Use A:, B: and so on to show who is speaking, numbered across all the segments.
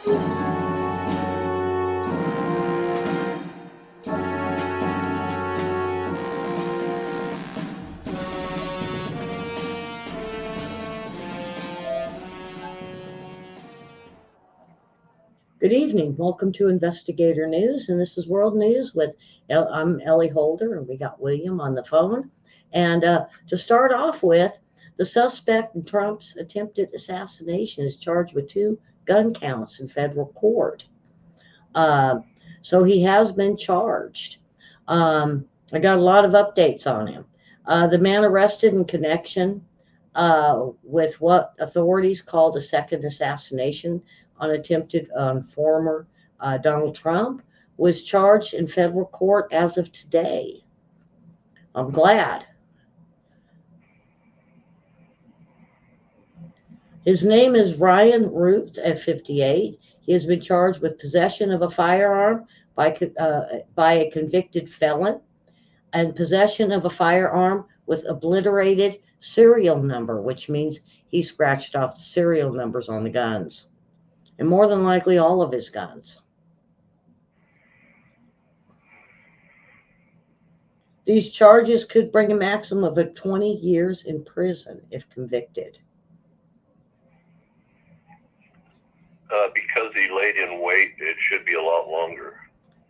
A: Good evening. Welcome to Investigator News, and this is World News with I'm Ellie Holder, and we got William on the phone. And to start off with, the suspect in Trump's attempted assassination is charged with 2 gun counts in federal court. So he has been charged. I got a lot of updates on him. The man arrested in connection with what authorities called a second assassination on former Donald Trump was charged in federal court as of today. I'm glad. His name is Ryan Root at 58. He has been charged with possession of a firearm by a convicted felon and possession of a firearm with obliterated serial number, which means he scratched off the serial numbers on the guns, and more than likely all of his guns. These charges could bring a maximum of 20 years in prison if convicted.
B: Because he laid in wait, it should be a lot longer.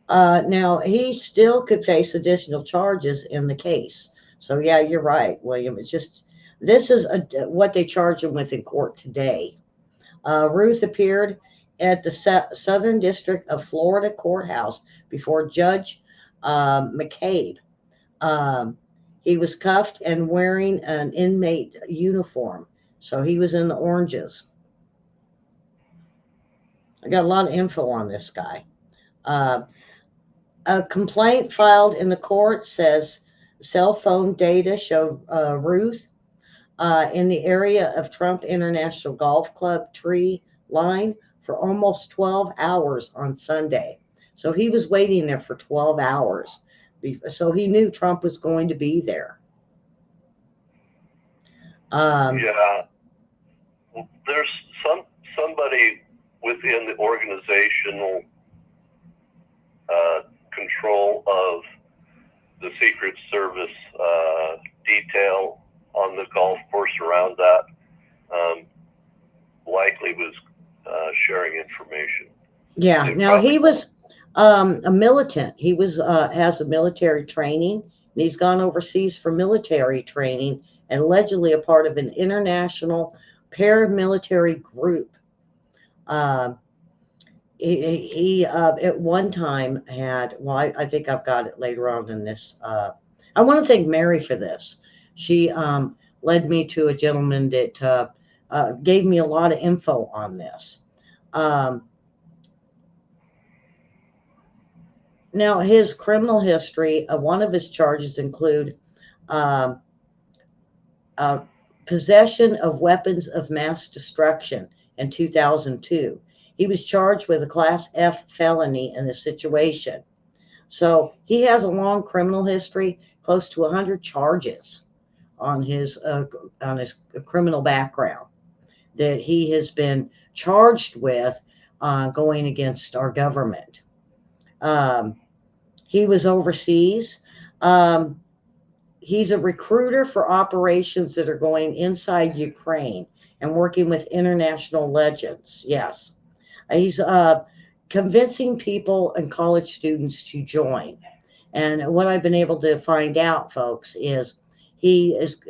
A: Now, he still could face additional charges in the case. So, yeah, you're right, William. It's just, this is what they charged him with in court today. Ruth appeared at the Southern District of Florida courthouse before Judge McCabe. He was cuffed and wearing an inmate uniform. So he was in the oranges. I got a lot of info on this guy. A complaint filed in the court says cell phone data showed Ruth in the area of Trump International Golf Club tree line for almost 12 hours on Sunday. So he was waiting there for 12 hours. So he knew Trump was going to be there.
B: Yeah. There's somebody within the organizational control of the Secret Service detail on the golf course around that likely was sharing information.
A: Yeah. Now he was a militant. He was has a military training, and he's gone overseas for military training and allegedly a part of an international paramilitary group. He at one time had, well, I think I've got it later on in this. I want to thank Mary for this. She led me to a gentleman that gave me a lot of info on this. Now, his criminal history, one of his charges include possession of weapons of mass destruction in 2002. He was charged with a Class F felony in this situation. So he has a long criminal history, close to 100 charges on his criminal background that he has been charged with going against our government. He was overseas. He's a recruiter for operations that are going inside Ukraine and working with international legends. Yes. He's convincing people and college students to join. And what I've been able to find out, folks, is he is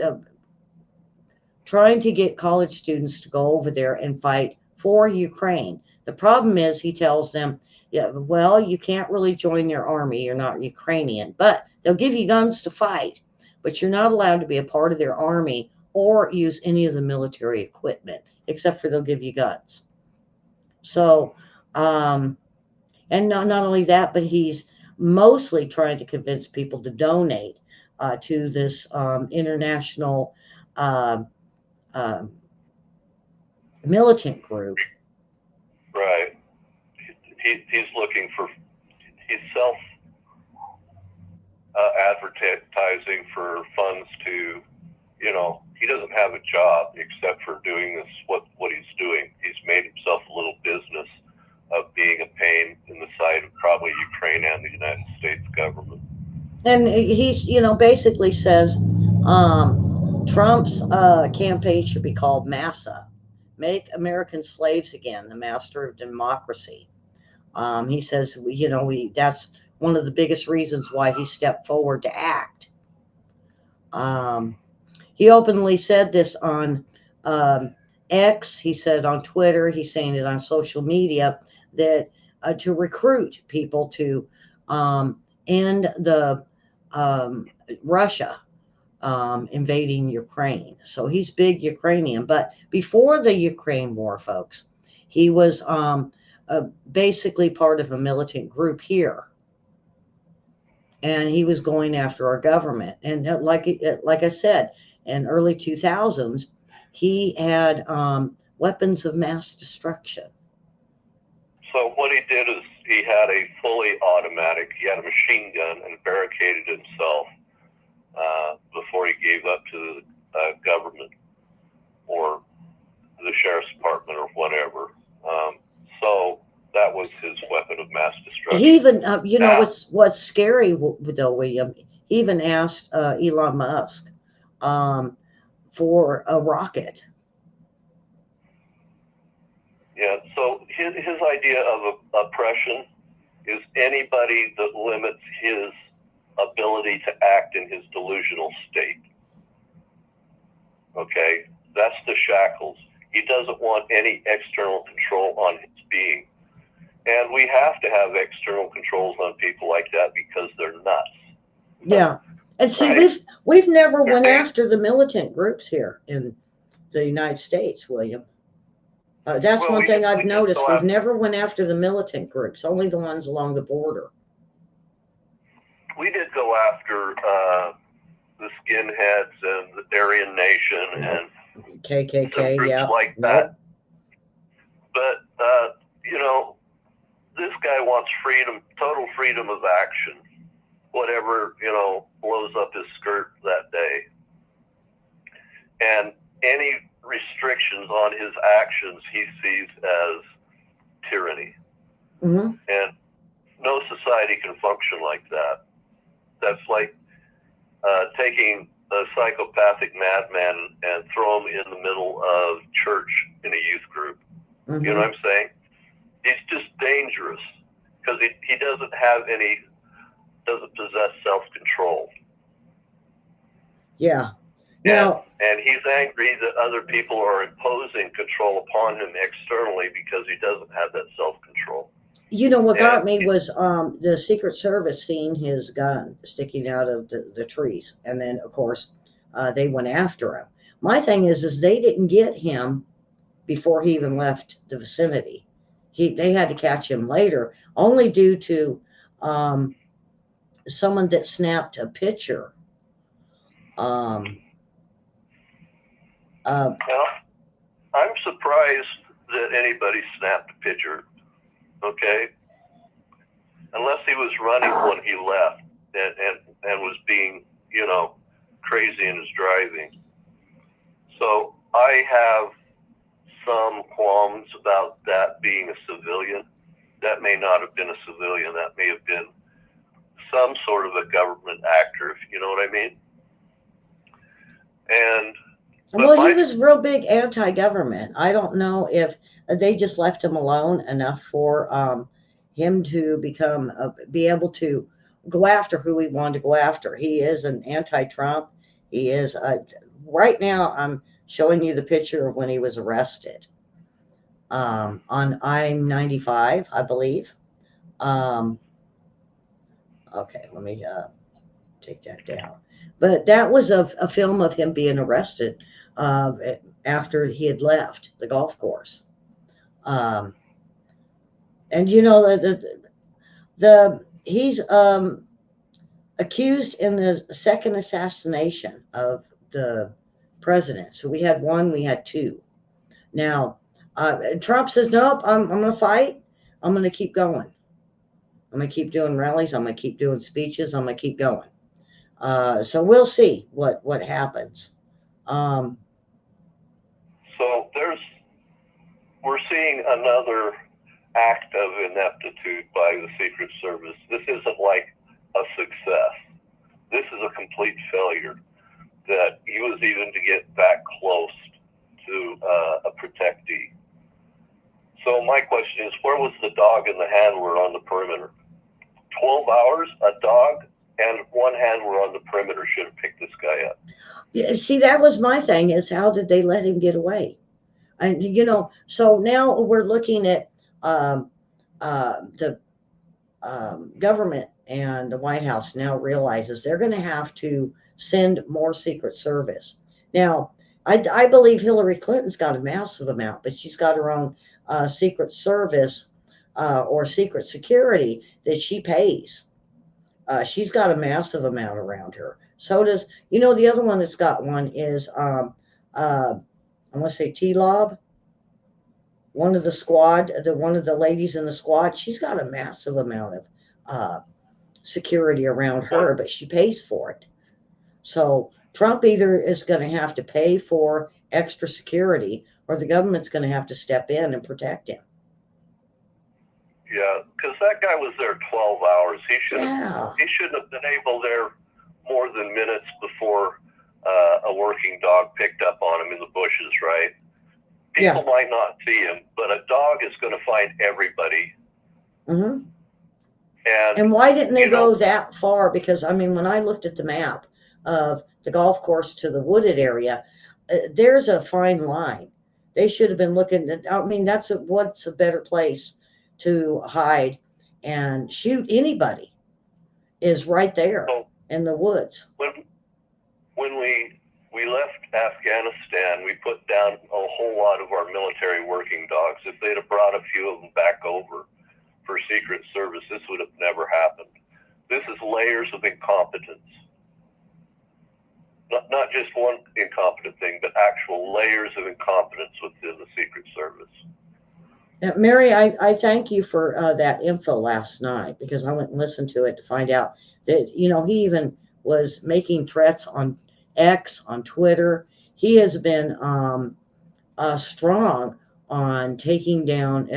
A: trying to get college students to go over there and fight for Ukraine. The problem is, he tells them, yeah, well, you can't really join their army. You're not Ukrainian, but they'll give you guns to fight, but you're not allowed to be a part of their army or use any of the military equipment, except for they'll give you guns. So, and not only that, but he's mostly trying to convince people to donate to this international militant group.
B: Right. He's looking for, he's self advertising for funds to, he doesn't have a job except for doing this, what he's doing. He's made himself a little business
A: And he's, basically says Trump's campaign should be called MASA, Make American Slaves Again, the Master of Democracy. He says, that's one of the biggest reasons why he stepped forward to act. Um, he openly said this on um, X. He said on Twitter. He's saying it on social media that to recruit people to end the um, Russia invading Ukraine. So he's big Ukrainian. But before the Ukraine war, folks, he was basically part of a militant group here, and he was going after our government. And like I said, in early 2000s, he had weapons of mass destruction.
B: So what he did is he had a fully automatic, he had a machine gun and barricaded himself before he gave up to the government or the sheriff's department or whatever. So that was his weapon of mass destruction.
A: He even, what's scary though, William, he even asked Elon Musk for a rocket.
B: Yeah, so his idea of oppression is anybody that limits his ability to act in his delusional state. Okay, that's the shackles. He doesn't want any external control on his being. And we have to have external controls on people like that because they're nuts.
A: Yeah. And see,
B: right?
A: we've never went after the militant groups here in the United States, William. That's one thing I've noticed. We've never went after the militant groups, only the ones along the border.
B: We did go after the skinheads and the Aryan Nation and
A: KKK, yeah,
B: like that. But this guy wants freedom, total freedom of action. Whatever blows up his skirt that day, and any restrictions on his actions he sees as tyranny.
A: Mm-hmm.
B: And no society can function like that. That's like taking a psychopathic madman and throw him in the middle of church in a youth group.
A: Mm-hmm.
B: You know what I'm saying? He's just dangerous because he doesn't possess self-control.
A: Yeah.
B: And he's angry that other people are imposing control upon him externally because he doesn't have that self-control.
A: What got me was the Secret Service seeing his gun sticking out of the trees. And then, of course, they went after him. My thing is they didn't get him before he even left the vicinity. They had to catch him later, only due to someone that snapped a picture.
B: I'm surprised that anybody snapped a picture. Okay, unless he was running when he left and was being crazy in his driving. So I have some qualms about that being a civilian. That may not have been a civilian. That may have been some sort of a government actor, if you know what I mean.
A: Well, he was real big anti-government. I don't know if they just left him alone enough for him to be able to go after who he wanted to go after. He is an anti-Trump. He is right now. I'm showing you the picture of when he was arrested on I-95, I believe. Okay, let me take that down. But that was a film of him being arrested after he had left the golf course. And he's accused in the second assassination of the president. So we had one, we had two. Now, Trump says, nope, I'm going to fight. I'm going to keep going. I'm going to keep doing rallies. I'm going to keep doing speeches. I'm going to keep going. So we'll see what happens.
B: So we're seeing another act of ineptitude by the Secret Service. This isn't like a success. this is a complete failure. That he was even to get that close to a protectee. So my question is, where was the dog and the handler on the perimeter? 12 hours, a dog and one handler on the perimeter should have picked this guy up.
A: Yeah, see, that was my thing, is how did they let him get away? And, so now we're looking at the government, and the White House now realizes they're going to have to send more Secret Service. Now, I believe Hillary Clinton's got a massive amount, but she's got her own Secret Service or Secret Security that she pays. She's got a massive amount around her. So does, the other one that's got one is, I want to say T-Lob, one of the squad, one of the ladies in the squad. She's got a massive amount of security around her, but she pays for it. So Trump either is going to have to pay for extra security, or the government's going to have to step in and protect him.
B: Yeah, because that guy was there 12 hours. He shouldn't have been able there more than minutes before a working dog picked up on him in the bushes, right? People might not see him, but a dog is going to find everybody.
A: Mm-hmm. And why didn't they go that far? Because, when I looked at the map of the golf course to the wooded area, there's a fine line. They should have been looking at, what's a better place to hide and shoot anybody is right there in the woods.
B: When we left Afghanistan, we put down a whole lot of our military working dogs. If they'd have brought a few of them back over for Secret Service, this would have never happened. This is layers of incompetence. Not just one incompetent thing, but actual layers of incompetence within the Secret Service.
A: Mary, I thank you for that info last night, because I went and listened to it to find out that, he even was making threats on X, on Twitter. He has been strong on taking down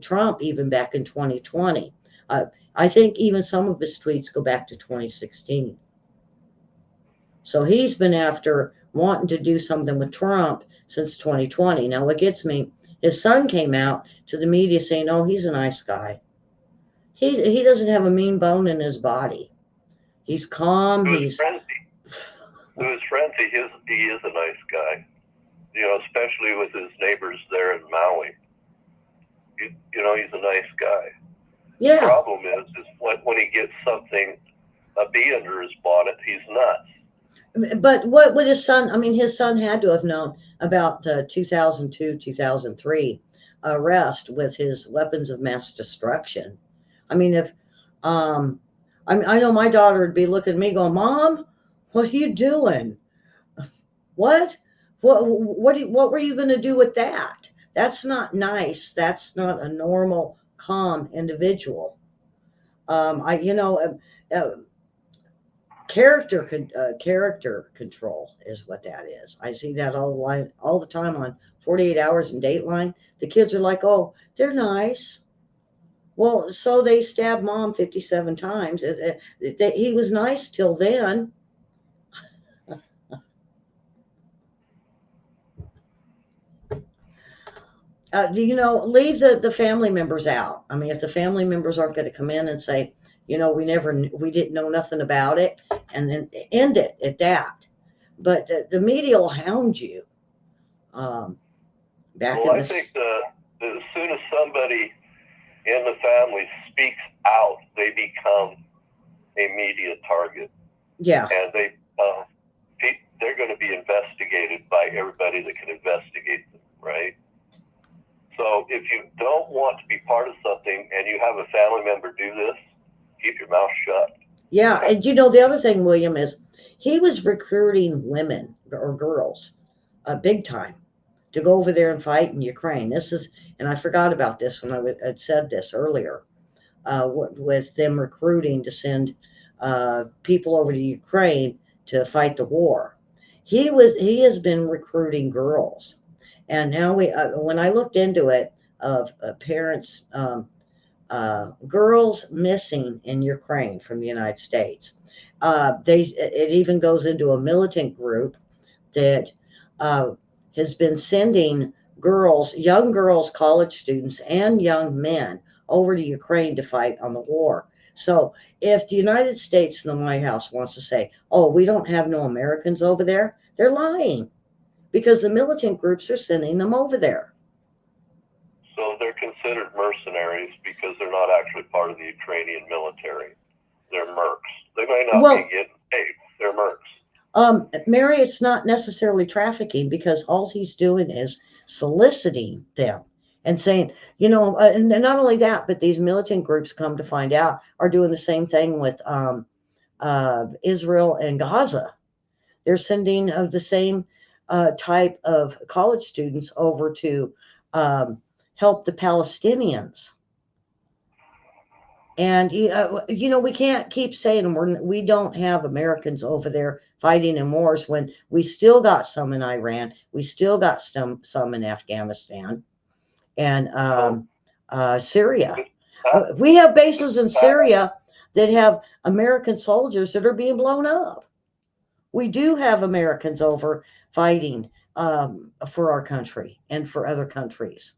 A: Trump, even back in 2020. I think even some of his tweets go back to 2016. So he's been after wanting to do something with Trump since 2020. Now, what gets me, his son came out to the media saying, "Oh, he's a nice guy. He doesn't have a mean bone in his body. He's calm."
B: To his friends, he is a nice guy. Especially with his neighbors there in Maui. He's a nice guy.
A: Yeah.
B: The problem is when he gets something, a bee under his bonnet, he's nuts.
A: But what would his son, his son had to have known about the 2002, 2003 arrest with his weapons of mass destruction. I know my daughter would be looking at me going, "Mom, what are you doing? What were you going to do with that? That's not nice. That's not a normal, calm individual." Character control is what that is. I see that all the time on 48 Hours and Dateline. The kids are like, "Oh, they're nice." Well, so they stabbed Mom 57 times. He was nice till then. Leave the family members out. If the family members aren't going to come in and say, we didn't know nothing about it, and then end it at that. But the media will hound you.
B: I think as soon as somebody in the family speaks out, they become a media target.
A: Yeah.
B: And they're going to be investigated by everybody that can investigate them, right? So if you don't want to be part of something and you have a family member do this, keep your mouth shut.
A: Yeah, and the other thing, William, is he was recruiting women or girls big time to go over there and fight in Ukraine. And I forgot about this when I had said this earlier, with them recruiting to send people over to Ukraine to fight the war. He has been recruiting girls. And now when I looked into it, of parents girls missing in Ukraine from the United States. It even goes into a militant group that has been sending young girls, college students, and young men over to Ukraine to fight on the war. So if the United States and the White House wants to say, oh, we don't have no Americans over there, they're lying because the militant groups are sending them over there.
B: So they're considered mercenaries because they're not actually part of the Ukrainian military. They're mercs. They may not be getting paid. They're mercs.
A: Mary, it's not necessarily trafficking because all he's doing is soliciting them and saying, and not only that, but these militant groups, come to find out, are doing the same thing with Israel and Gaza. They're sending the same type of college students over to help the Palestinians. And, we can't keep saying we don't have Americans over there fighting in wars when we still got some in Iran. We still got some in Afghanistan and Syria. We have bases in Syria that have American soldiers that are being blown up. We do have Americans over fighting for our country and for other countries.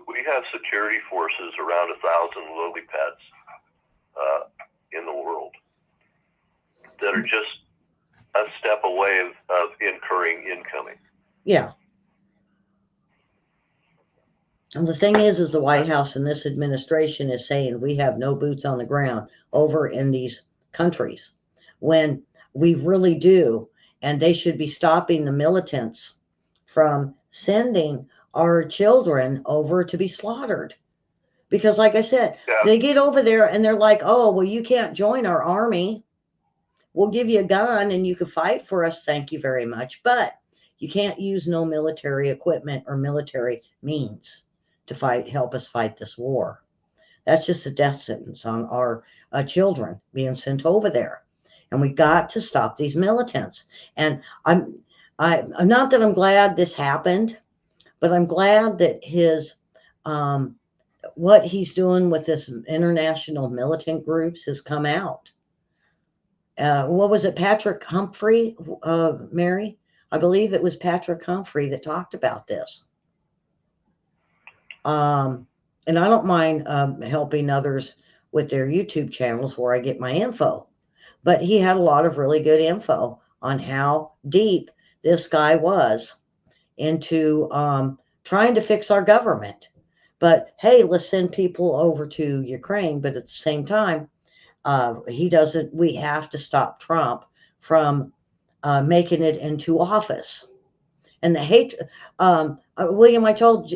B: We have security forces around 1,000 lily pads in the world that are just a step away of incurring incoming.
A: Yeah. And the thing is the White House and this administration is saying we have no boots on the ground over in these countries when we really do. And they should be stopping the militants from sending our children over to be slaughtered. Because like I said, They get over there and they're like, oh, well, you can't join our army. We'll give you a gun and you can fight for us. Thank you very much. But you can't use no military equipment or military means to help us fight this war. That's just a death sentence on our children being sent over there. And we got to stop these militants. And I'm not that I'm glad this happened, but I'm glad that his what he's doing with this international militant groups has come out. What was it, Patrick Humphrey, Mary? I believe it was Patrick Humphrey that talked about this. And I don't mind helping others with their YouTube channels where I get my info. But he had a lot of really good info on how deep this guy was into trying to fix our government. But hey, let's send people over to Ukraine. But at the same time, we have to stop Trump from making it into office. And the hate, William, I told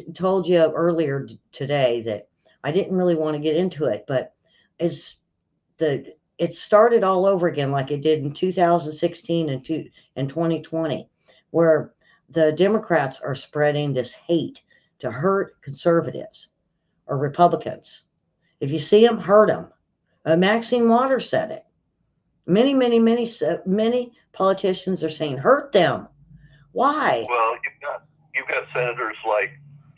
A: you earlier today that I didn't really want to get into it, but it started all over again like it did in 2016 and 2020, where the Democrats are spreading this hate to hurt conservatives or Republicans. If you see them, hurt them. Maxine Waters said it. Many politicians are saying hurt them. Why?
B: Well, you've got senators like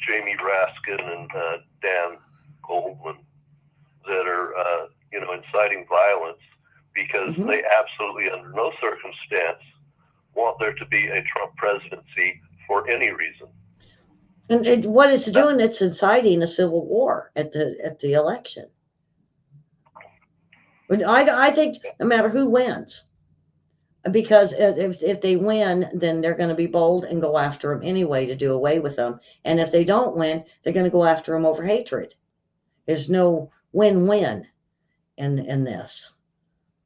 B: Jamie Raskin and Dan Goldman that are inciting violence because they absolutely, under no circumstance, want there to be a Trump presidency for any reason.
A: And what it's doing, it's inciting a civil war at the election. But I think no matter who wins, because if they win, then they're going to be bold and go after them anyway to do away with them. And if they don't win, they're going to go after them over hatred. There's no win-win in this,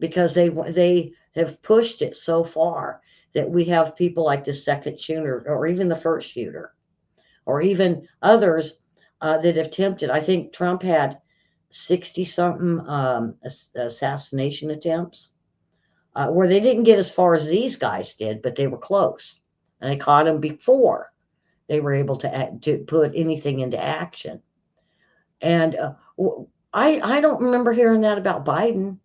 A: because they have pushed it so far that we have people like the second shooter or even the first shooter or even others that have attempted. I think Trump had 60-something assassination attempts where they didn't get as far as these guys did, but they were close. And they caught them before they were able to put anything into action. And I don't remember hearing that about Biden.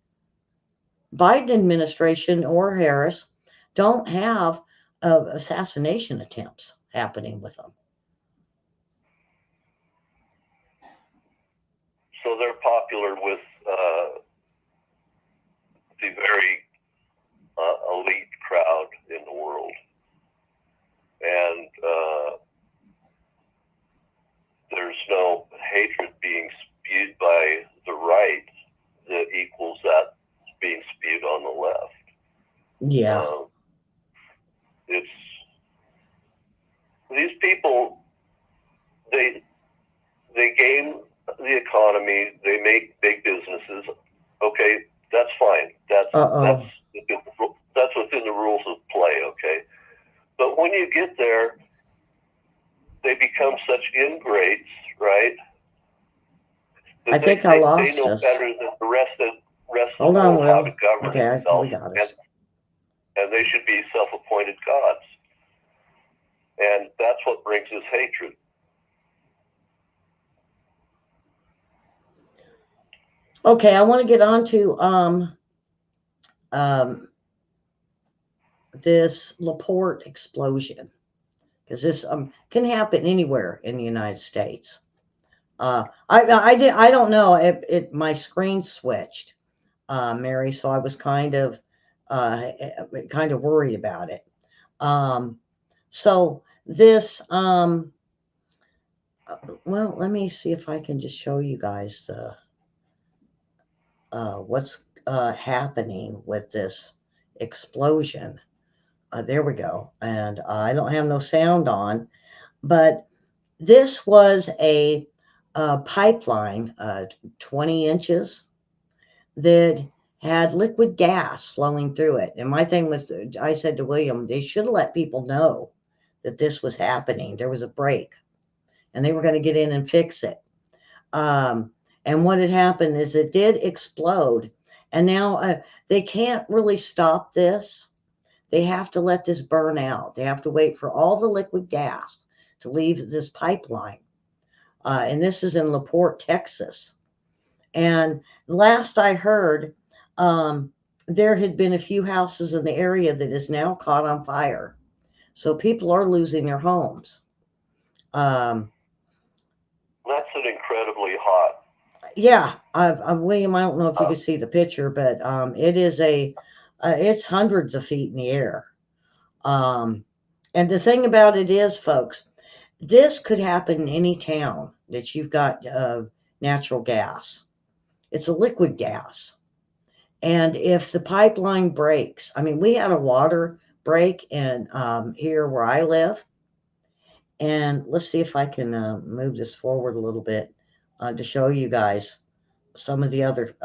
A: Biden administration or Harris don't have assassination attempts happening with them.
B: they're popular with the very elite crowd in the world, and there's no hatred being spewed by the right that equals that being spewed on the left.
A: Yeah.
B: It's these people. They game the economy. They make big businesses. Okay, that's fine. That's within the rules of play. Okay, but when you get there, they become such ingrates, right?
A: I think I lost
B: They know
A: us.
B: better than the rest of
A: Hold
B: the
A: on,
B: world how
A: Will.
B: to govern
A: Okay,
B: themselves,
A: we got us.
B: and they should be self-appointed gods. And that's what brings us hatred.
A: Okay, I want to get on to this LaPorte explosion, because this can happen anywhere in the United States. I don't know. My screen switched, Mary, so I was kind of worried about it. So this well, let me see if I can just show you guys the what's happening with this explosion. There we go. And I don't have no sound on, but this was a pipeline, 20 inches, that had liquid gas flowing through it. And my thing was, I said to William, they should have let people know that this was happening. There was a break, and they were going to get in and fix it. And what had happened is it did explode. And now they can't really stop this. They have to let this burn out. They have to wait for all the liquid gas to leave this pipeline. And this is in LaPorte, Texas. And last I heard, there had been a few houses in the area that is now caught on fire. So people are losing their homes.
B: That's an incredibly hot.
A: Yeah, William, I don't know if you could see the picture, but it is it's hundreds of feet in the air. And the thing about it is, folks, this could happen in any town that you've got natural gas. It's a liquid gas. And if the pipeline breaks, I mean, we had a water break in here where I live. And let's see if I can move this forward a little bit to show you guys some of the other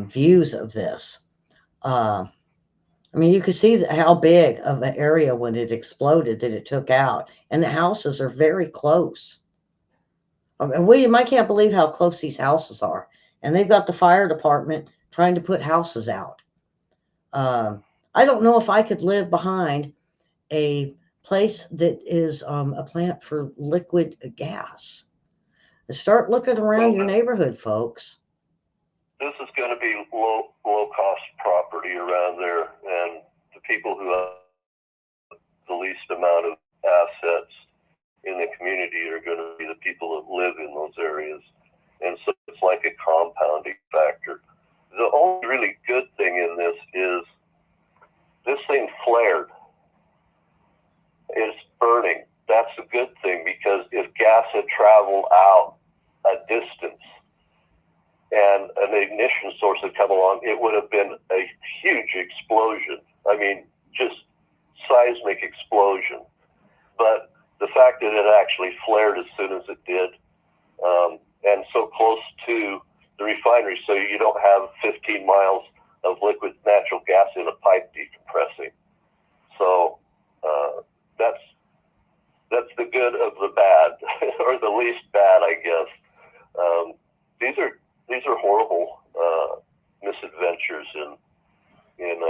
A: views of this. I mean, you can see how big of an area when it exploded that it took out. And the houses are very close. And William, I can't believe how close these houses are. And they've got the fire department trying to put houses out. I don't know if I could live behind a place that is a plant for liquid gas. Start looking around your neighborhood, folks.
B: This is going to be low cost property around there, and the people who have the least amount of assets in the community are going to be the people that live in those areas. And so it's like a compounding factor. The only really good thing in this is this thing flared. It's burning. That's a good thing, because if gas had traveled out a distance and an ignition source had come along, it would have been a huge explosion. I mean, just seismic explosion. But the fact that it actually flared as soon as it did, and so close to the refinery, so you don't have 15 miles of liquid natural gas in a pipe decompressing. So that's the good of the bad, or the least bad, I guess. These are horrible misadventures in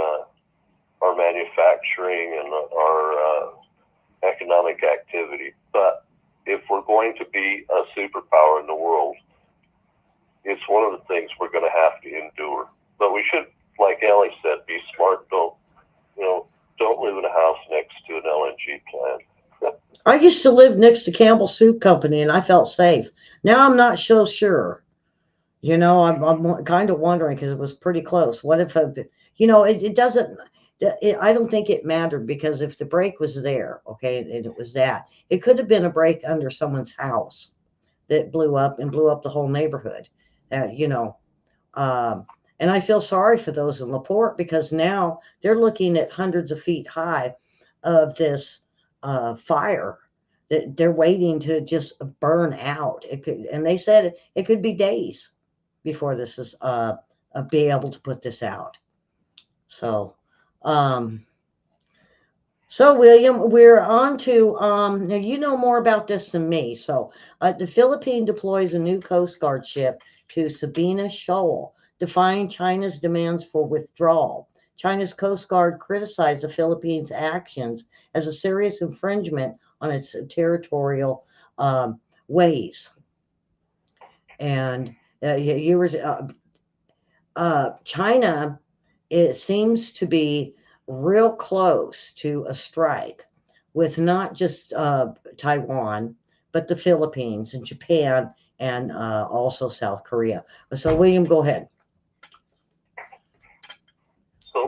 B: our manufacturing and our economic activity. But if we're going to be a superpower in the world, it's one of the things we're going to have to endure. But we should, like Ellie said, be smart. Don't live in a house next to an LNG plant.
A: I used to live next to Campbell Soup Company and I felt safe. Now I'm not so sure. I'm kind of wondering because it was pretty close. What if, it doesn't, I don't think it mattered because if the break was there, okay, and it was that, it could have been a break under someone's house that blew up and blew up the whole neighborhood. Uh, you know, um, and I feel sorry for those in LaPorte because now they're looking at hundreds of feet high of this fire that they're waiting to just burn out. It could, and they said it could be days before this is be able to put this out. So, um, so William, we're on to now. You know more about this than me. So, the Philippines deploys a new Coast Guard ship to Sabina Shoal, defying China's demands for withdrawal. China's Coast Guard criticized the Philippines' actions as a serious infringement on its territorial ways. And you were China, it seems to be real close to a strike with not just Taiwan, but the Philippines and Japan and also South Korea. So, William, go ahead.
B: So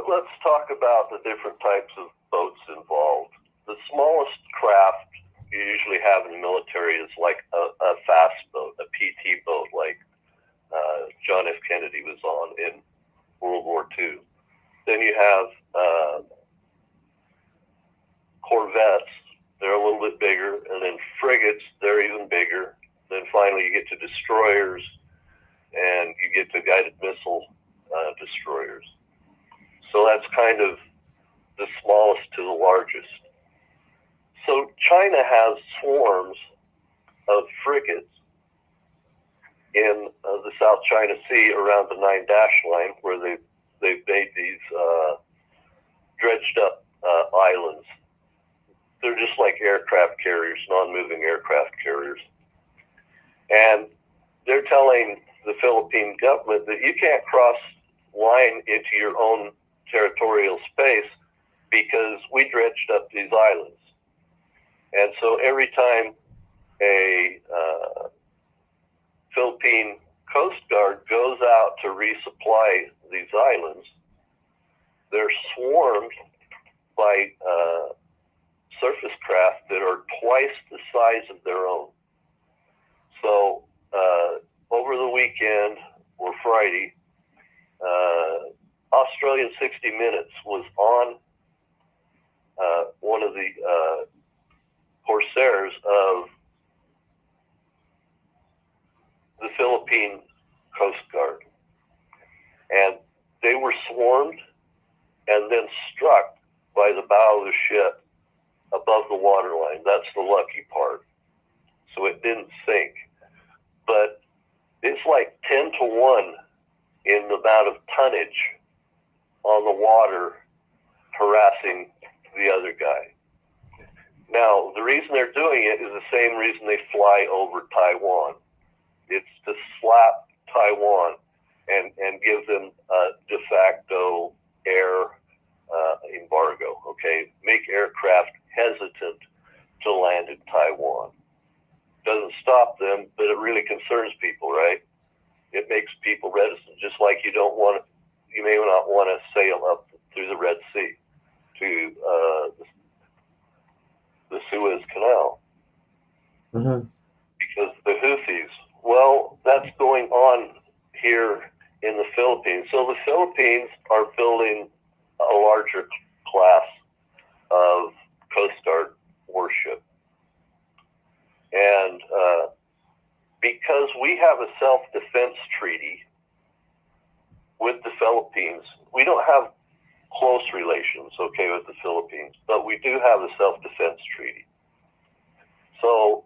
B: let's talk about the different types of boats involved. The smallest craft you usually have in the military is like a fast boat, a PT boat, like John F. Kennedy was on in World War II. Then you have corvettes, they're a little bit bigger, and then frigates, they're even bigger. Then finally you get to destroyers, and you get to guided missile destroyers. So that's kind of the smallest to the largest. So China has swarms of frigates in the South China Sea around the Nine Dash Line, where they've made these dredged up islands. They're just like aircraft carriers, non-moving aircraft carriers. And they're telling the Philippine government that you can't cross line into your own territorial space because we dredged up these islands. And so every time a Philippine Coast Guard goes out to resupply these islands, they're swarmed by surface craft that are twice the size of their own. So over the weekend or Friday, Australian 60 Minutes was on one of the Corsairs of the Philippine Coast Guard. And they were swarmed and then struck by the bow of the ship above the waterline. That's the lucky part. So it didn't sink. But it's like 10 to 1 in the amount of tonnage on the water harassing the other guy. Now, the reason they're doing it is the same reason they fly over Taiwan. It's to slap Taiwan and give them a de facto air embargo, okay? Make aircraft hesitant to land in Taiwan. Doesn't stop them, but it really concerns people, right? It makes people reticent, just like you may not want to sail up through the Red Sea to the Suez Canal.
A: Mm-hmm.
B: Because the Houthis, well, that's going on here in the Philippines. So the Philippines are building a larger class of Coast Guard warship. And because we have a self-defense treaty with the Philippines, we don't have close relations, okay, with the Philippines, but we do have a self-defense treaty. So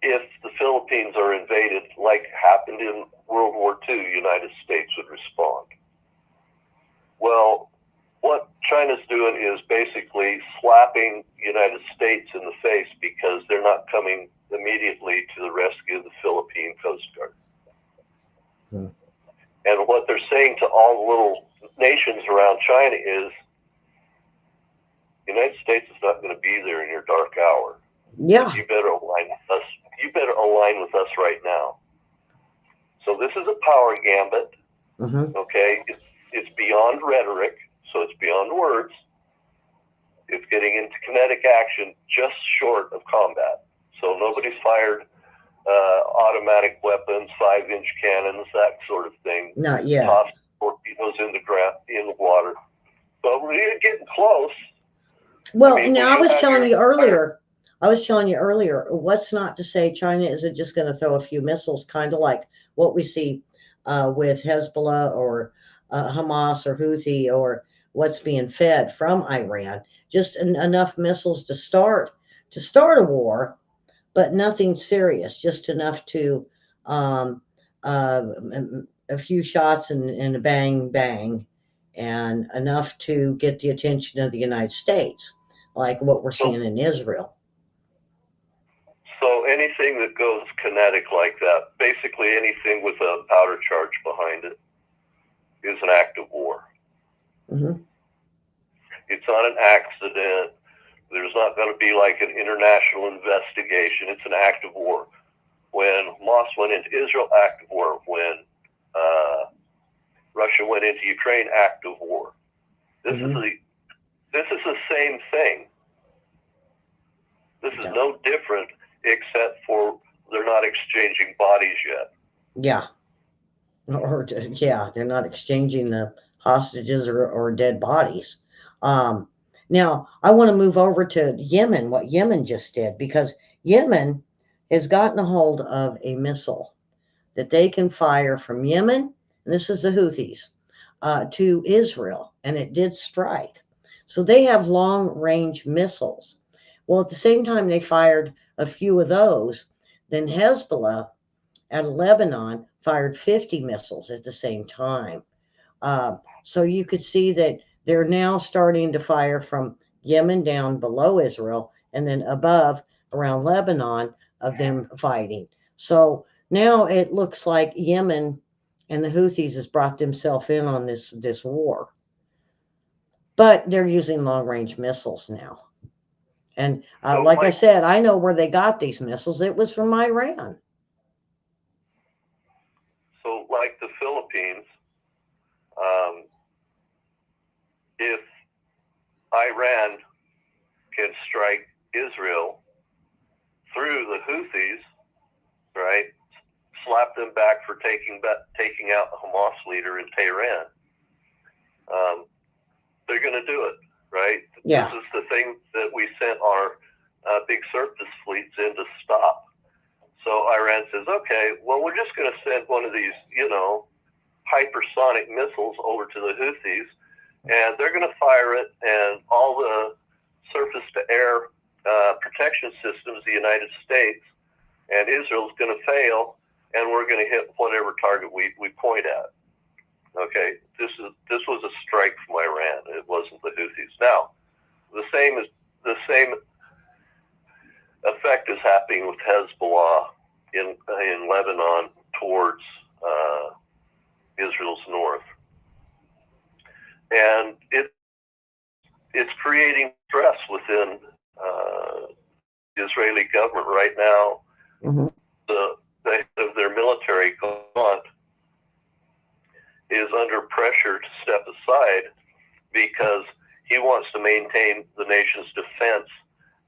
B: if the Philippines are invaded, like happened in World War II, the United States would respond. Well, what China's doing is basically slapping the United States in the face because they're not coming immediately to the rescue of the Philippine Coast Guard.
A: Hmm.
B: And what they're saying to all the little nations around China is, The United States is not going to be there in your dark hour.
A: Yeah.
B: You better align with us. You better align with us right now. So this is a power gambit.
A: Mm-hmm.
B: Okay, it's beyond rhetoric, so it's beyond words. It's getting into kinetic action just short of combat. So nobody's fired automatic weapons, 5-inch cannons, that sort of thing.
A: Not yet.
B: Toss torpedoes in the ground, in the water. But we're getting close.
A: Well,
B: I mean,
A: now I was telling you earlier, what's not to say China isn't just going to throw a few missiles, kind of like what we see with Hezbollah or Hamas or Houthi, or what's being fed from Iran. Just enough missiles to start a war, but nothing serious. Just enough to a few shots and a bang bang, and enough to get the attention of the United States, like what we're seeing in Israel.
B: So anything that goes kinetic like that, basically anything with a powder charge behind it, is an act of war.
A: Mm-hmm.
B: It's not an accident. There's not going to be like an international investigation. It's an act of war. When Hamas went into Israel, act of war. When Russia went into Ukraine, act of war. This is the same thing. This is no different, except for they're not exchanging bodies yet.
A: Yeah. They're not exchanging the hostages or dead bodies. Now, I want to move over to Yemen, what Yemen just did, because Yemen has gotten a hold of a missile that they can fire from Yemen, and this is the Houthis, to Israel, and it did strike. So they have long-range missiles. Well, at the same time they fired a few of those, then Hezbollah and Lebanon fired 50 missiles at the same time. So you could see that they're now starting to fire from Yemen down below Israel, and then above around Lebanon of them fighting. So now it looks like Yemen and the Houthis has brought themselves in on this war. But they're using long-range missiles now. And like I said, I know where they got these missiles. It was from Iran.
B: So like the Philippines, if Iran can strike Israel through the Houthis, right, slap them back for taking out the Hamas leader in Tehran, they're going to do it, right?
A: Yeah.
B: This is the thing that we sent our big surface fleets in to stop. So Iran says, okay, well, we're just going to send one of these, hypersonic missiles over to the Houthis, and they're going to fire it, and all the surface-to-air protection systems of the United States and Israel's going to fail, and we're going to hit whatever target we point at. Okay, this was a strike from Iran. It wasn't the Houthis. Now, the same effect is happening with Hezbollah in Lebanon towards Israel's north, and it's creating stress within the Israeli government right now.
A: Mm-hmm.
B: The head of their military command is under pressure to step aside because he wants to maintain the nation's defense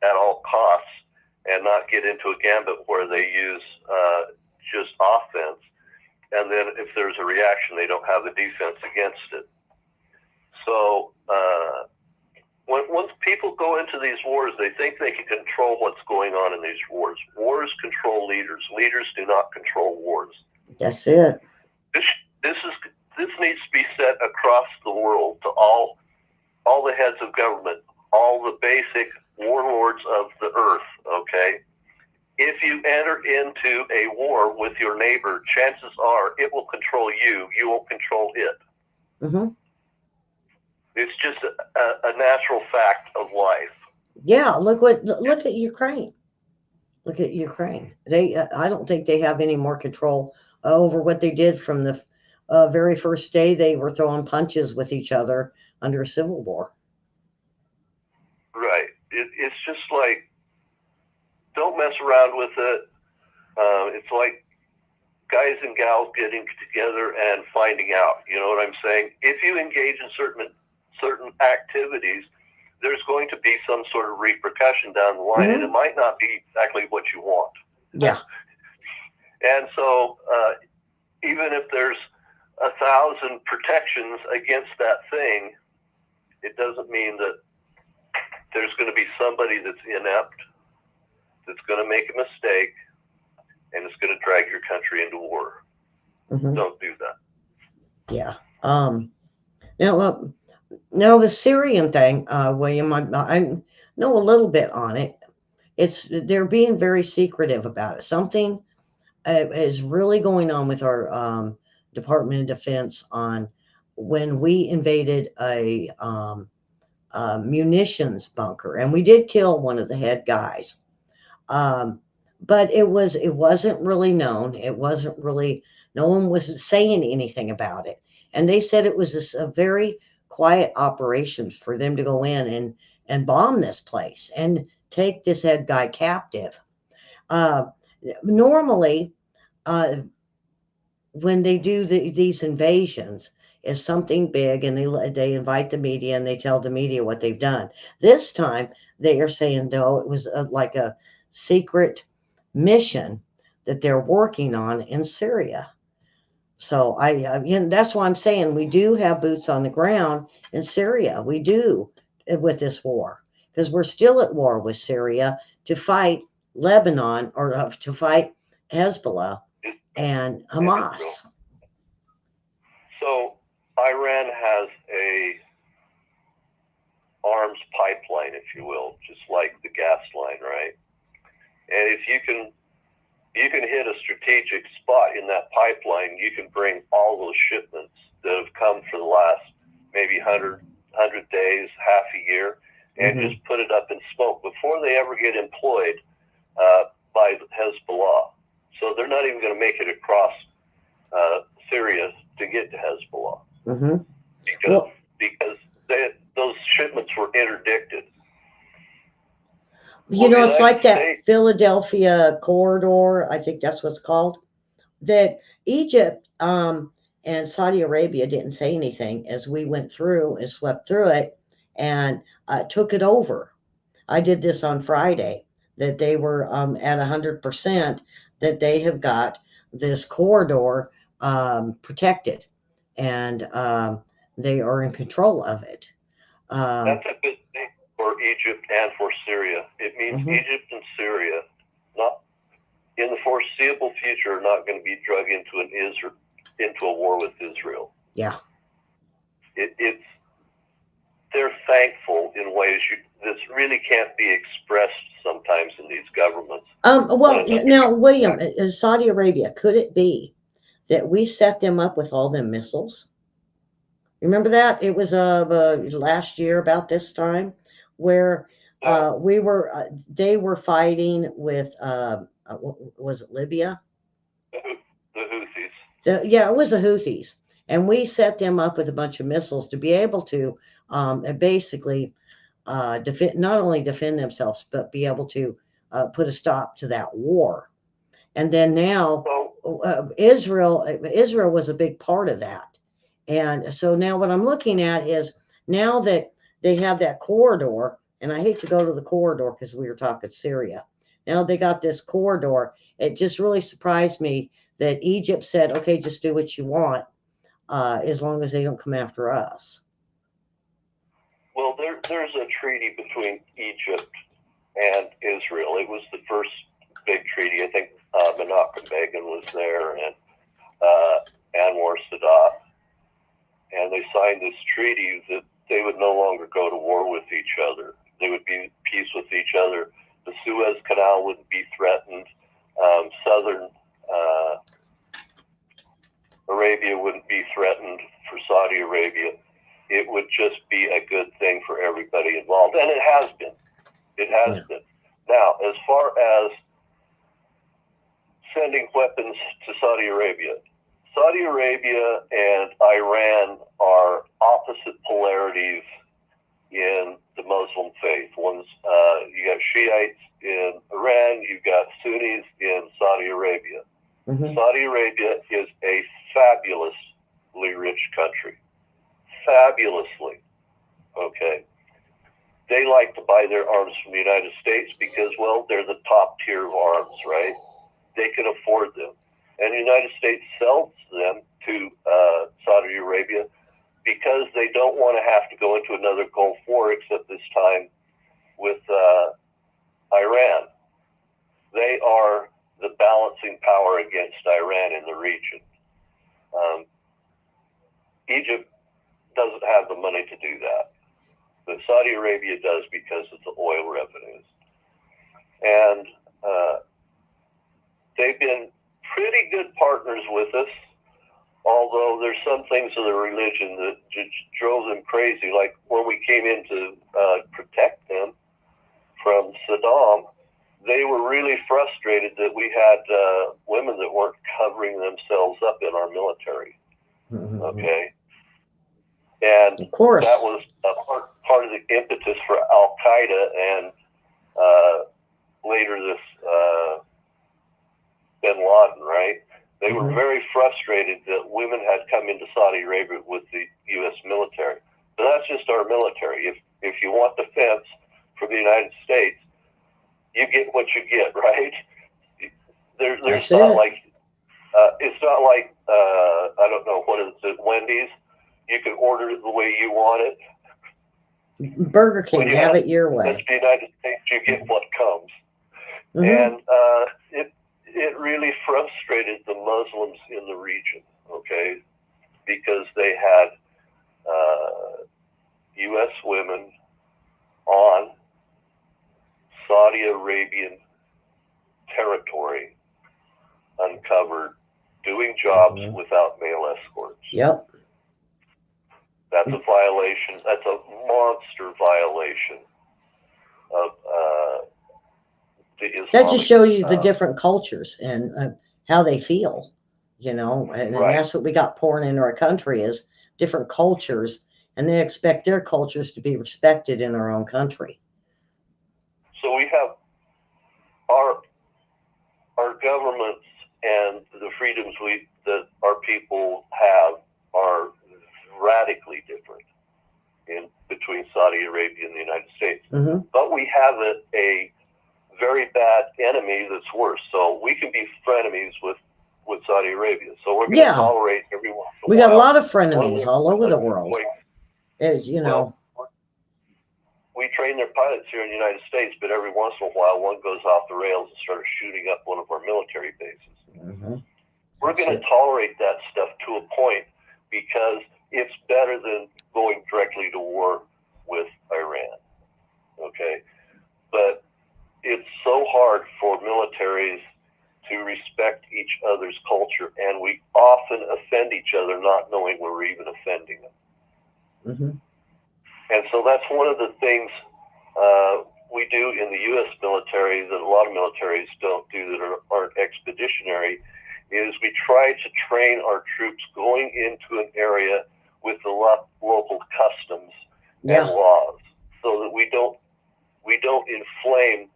B: at all costs and not get into a gambit where they use just offense. And then if there's a reaction, they don't have the defense against it. So once people go into these wars, they think they can control what's going on in these wars. Wars control leaders. Leaders do not control wars.
A: That's it.
B: This needs to be set across the world to all the heads of government, all the basic warlords of the earth, okay? If you enter into a war with your neighbor, chances are it will control you. You won't control it.
A: Mm-hmm.
B: It's just a natural fact of life.
A: Yeah, look at Ukraine. Look at Ukraine. They I don't think they have any more control over what they did from the very first day they were throwing punches with each other under a civil war.
B: it's just like, don't mess around with it. It's like guys and gals getting together and finding out. You know what I'm saying? If you engage in certain activities, there's going to be some sort of repercussion down the line, and it might not be exactly what you want.
A: Yeah.
B: And so, even if there's 1,000 protections against that thing, it doesn't mean that there's going to be somebody that's inept, that's going to make a mistake, and it's going to drag your country into war. Don't do that.
A: Yeah. Now the Syrian thing, William, I know a little bit on it. They're being very secretive about it. Something is really going on with our Department of Defense on when we invaded a munitions bunker, and we did kill one of the head guys. But it wasn't really known. It wasn't really, no one was saying anything about it. And they said it was a very quiet operation for them to go in and bomb this place and take this head guy captive. Normally, when they do these invasions, is something big, and they invite the media and they tell the media what they've done. This time, they are saying, no, it was like a secret mission that they're working on in Syria. So that's why I'm saying we do have boots on the ground in Syria. We do with this war, because we're still at war with Syria to fight Lebanon, or to fight Hezbollah and Hamas.
B: So Iran has a arms pipeline, if you will, just like the gas line, right? And if you can hit a strategic spot in that pipeline, you can bring all those shipments that have come for the last maybe 100 days, half a year, and just put it up in smoke before they ever get employed by Hezbollah. So they're not even going to make it across Syria to get to Hezbollah, because those shipments were interdicted.
A: It's like that Philadelphia corridor, I think that's what's called, that Egypt and Saudi Arabia didn't say anything as we went through and swept through it and took it over. I did this on Friday, that they were at 100%, that they have got this corridor protected, and they are in control of it.
B: That's a good thing for Egypt and for Syria. It means Egypt and Syria, not in the foreseeable future, are not going to be drug into a war with Israel.
A: Yeah,
B: they're thankful in ways that really can't be expressed sometimes in these governments.
A: Now, William, Saudi Arabia, could it be that we set them up with all them missiles? Remember that? It was last year about this time, where they were fighting with was it Libya?
B: The Houthis.
A: It was the Houthis, and we set them up with a bunch of missiles to be able to basically not only defend themselves, but be able to put a stop to that war. And then now Israel was a big part of that. And so now what I'm looking at is, now that they have that corridor, and I hate to go to the corridor because we were talking Syria. Now they got this corridor. It just really surprised me that Egypt said, okay, just do what you want, as long as they don't come after us.
B: Well, there's a treaty between Egypt and Israel. It was the first big treaty. I think Menachem Begin was there, and Anwar Sadat. And they signed this treaty that they would no longer go to war with each other. They would be at peace with each other. The Suez Canal wouldn't be threatened. Southern Arabia wouldn't be threatened for Saudi Arabia. It would just be a good thing for everybody involved. And it has been. It has been. Now, as far as sending weapons to Saudi Arabia and Iran are opposite polarities in the Muslim faith. One's you got Shiites in Iran, you've got Sunnis in Saudi Arabia.
A: Mm-hmm.
B: Saudi Arabia is a fabulously rich country. Fabulously. Okay. They like to buy their arms from the United States because, well, they're the top tier of arms, right? They can afford them. And the United States sells them to Saudi Arabia because they don't want to have to go into another Gulf War, except this time with Iran. They are the balancing power against Iran in the region. Egypt doesn't have the money to do that, but Saudi Arabia does because of the oil revenues. And they've been pretty good partners with us, although there's some things of the religion that just drove them crazy. Like when we came in to protect them from Saddam, they were really frustrated that we had women that weren't covering themselves up in our military.
A: Mm-hmm.
B: Okay. And
A: of course,
B: that was part of the impetus for Al Qaeda and later this Bin Laden, right? They were very frustrated that women had come into Saudi Arabia with the U.S. military. But that's just our military. If you want defense from the United States, you get what you get, right? There's not like it's not like I don't know what is it, Wendy's. You can order it the way you want it.
A: Burger King, have it your way.
B: That's the United States. You get what comes, and it really frustrated the Muslims in the region. Okay, because they had U.S. women on Saudi Arabian territory, uncovered, doing jobs without male escorts.
A: Yep.
B: That's a violation. That's a monster violation of the Islamic.
A: That just shows you the different cultures and how they feel, you know, and that's what we got pouring into our country is different cultures, and they expect their cultures to be respected in our own country.
B: So we have our governments and the freedoms that our people have are radically different in between Saudi Arabia and the United States. But we have a very bad enemy that's worse. So we can be frenemies with Saudi Arabia. So we're going to tolerate every once in a while.
A: We got a lot of frenemies all over the world. You know.
B: Well, we train their pilots here in the United States, but every once in a while one goes off the rails and starts shooting up one of our military bases. We're going to tolerate that stuff to a point because it's better than going directly to war with Iran. Okay? But it's so hard for militaries to respect each other's culture, and we often offend each other not knowing we're even offending them. And so that's one of the things we do in the U.S. military that a lot of militaries don't do that aren't expeditionary, is we try to train our troops going into an area with the local customs and laws, so that we don't inflame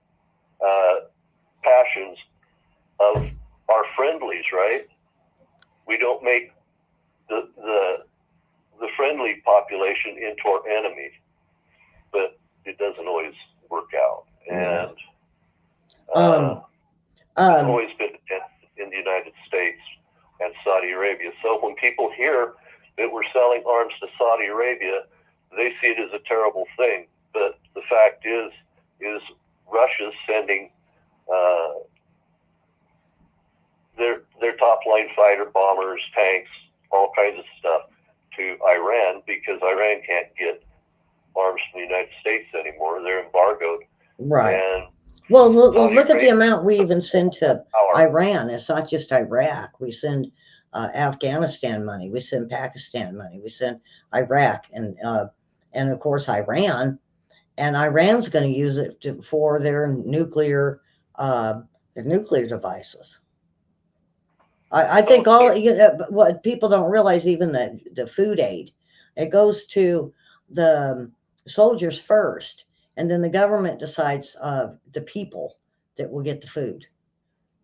B: passions of our friendlies, right? We don't make the friendly population into our enemy, but it doesn't always work out. And it's always been in the United States and Saudi Arabia. So when people hear that we're selling arms to Saudi Arabia, they see it as a terrible thing. But the fact is Russia's sending their top line fighter bombers, tanks, all kinds of stuff to Iran because Iran can't get arms from the United States anymore. They're embargoed.
A: Right.
B: And
A: well, look at the amount we even send to Iran. It's not just Iraq. We send Afghanistan money. We send Pakistan money. We send Iraq and of course Iran. And Iran's going to use it for their nuclear devices. I think what people don't realize, even the food aid, it goes to the soldiers first, and then the government decides the people that will get the food.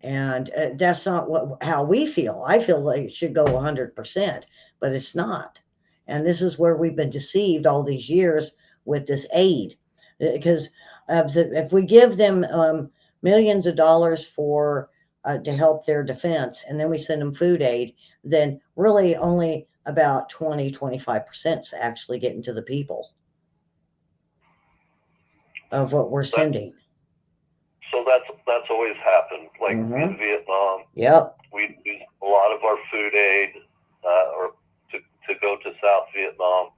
A: And that's not how we feel. I feel like it should go 100%, but it's not. And this is where we've been deceived all these years with this aid, because if we give them millions of dollars for to help their defense, and then we send them food aid, then really only about 20-25% is actually getting to the people of what we're sending.
B: So that's always happened. Like in Vietnam,
A: yep,
B: we use a lot of our food aid or to go to South Vietnam.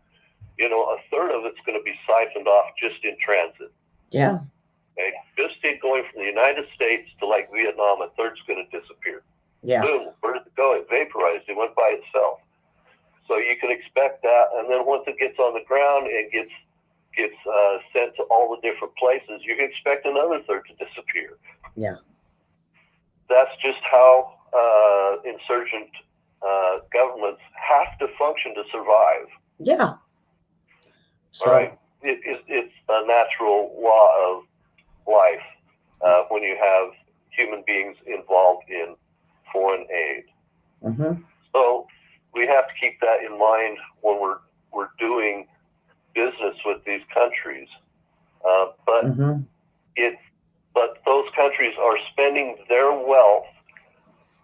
B: You know, a third of it's going to be siphoned off just in transit.
A: Yeah.
B: Okay? Just in going from the United States to like Vietnam, a third's going to disappear.
A: Yeah.
B: Boom, where did it go? It vaporized. It went by itself. So you can expect that. And then once it gets on the ground and gets sent to all the different places, you can expect another third to disappear.
A: Yeah.
B: That's just how insurgent governments have to function to survive.
A: Yeah. So,
B: all right. It's a natural law of life when you have human beings involved in foreign aid.
A: Mm-hmm.
B: So we have to keep that in mind when we're doing business with these countries. But
A: mm-hmm.
B: but those countries are spending their wealth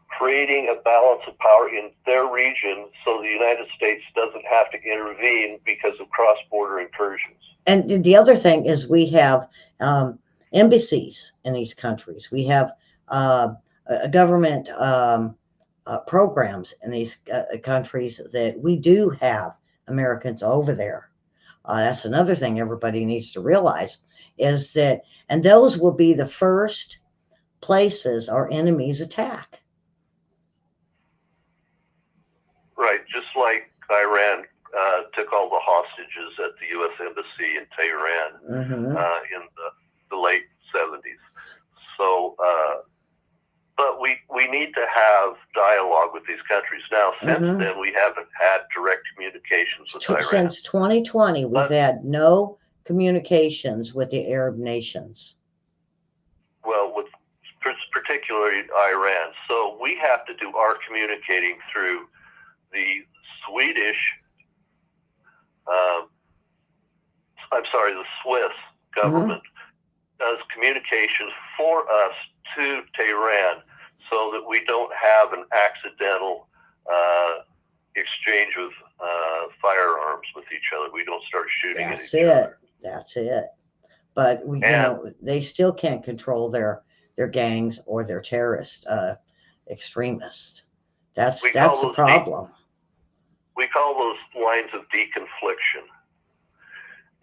B: creating a balance of power in their region so the United States doesn't have to intervene because of cross-border incursions.
A: And the other thing is we have embassies in these countries. We have government programs in these countries that we do have Americans over there. That's another thing everybody needs to realize is that, and those will be the first places our enemies attack.
B: Right, just like Iran took all the hostages at the U.S. Embassy in Tehran in the late 70s. So, but we need to have dialogue with these countries. Now, since then, we haven't had direct communications with Iran.
A: Since 2020, we've had no communications with the Arab nations.
B: Well, with particularly Iran. So we have to do our communicating through the Swedish, the Swiss government does communications for us to Tehran so that we don't have an accidental exchange of firearms with each other. We don't start shooting at each other.
A: That's it. But you know, they still can't control their gangs or their terrorist extremists. That's the problem.
B: We call those lines of deconfliction.